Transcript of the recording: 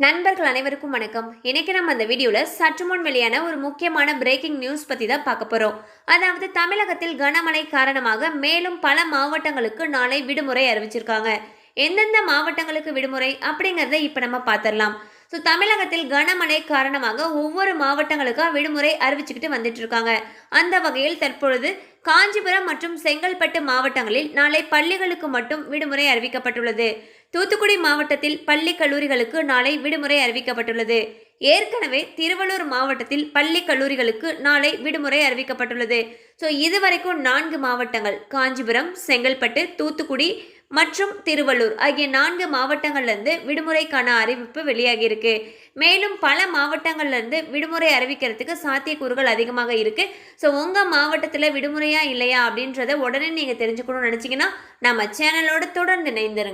நண்பர்கள் அனைவருக்கும் வணக்கம். இன்னைக்கு நம்ம அந்த வீடியோல சற்று முன் வெளியான ஒரு முக்கியமான பிரேக்கிங் நியூஸ் பத்தி தான் பார்க்க போறோம். அதாவது தமிழகத்தில் கனமழை காரணமாக மேலும் பல மாவட்டங்களுக்கு நாளை விடுமுறை அறிவிச்சிருக்காங்க. எந்தெந்த மாவட்டங்களுக்கு விடுமுறை அப்படிங்கறத இப்ப நம்ம பார்த்திடலாம். தமிழகத்தில் கனமழை காரணமாக ஒவ்வொரு மாவட்டங்களுக்கா விடுமுறை அறிவிச்சுக்கிட்டு வந்துட்டு இருக்காங்க. அந்த வகையில் தற்பொழுது காஞ்சிபுரம் மற்றும் செங்கல்பட்டு மாவட்டங்களில் நாளை பள்ளிகளுக்கு மட்டும் விடுமுறை அறிவிக்கப்பட்டுள்ளது. தூத்துக்குடி மாவட்டத்தில் பள்ளி கல்லூரிகளுக்கு நாளை விடுமுறை அறிவிக்கப்பட்டுள்ளது. ஏற்கனவே திருவள்ளூர் மாவட்டத்தில் பள்ளி கல்லூரிகளுக்கு நாளை விடுமுறை அறிவிக்கப்பட்டுள்ளது. இதுவரைக்கும் 4 மாவட்டங்கள் காஞ்சிபுரம், செங்கல்பட்டு, தூத்துக்குடி மற்றும் திருவள்ளூர் ஆகிய 4 மாவட்டங்கள்ல இருந்து விடுமுறைக்கான அறிவிப்பு வெளியாகி இருக்கு. மேலும் பல மாவட்டங்கள்ல இருந்து விடுமுறை அறிவிக்கிறதுக்கு சாத்தியக்கூறுகள் அதிகமாக இருக்கு. உங்க மாவட்டத்துல விடுமுறையா இல்லையா அப்படின்றத உடனே நீங்க தெரிஞ்சுக்கணும்னு நினைச்சீங்கன்னா நம்ம சேனலோட தொடர்ந்து இணைந்திருங்க.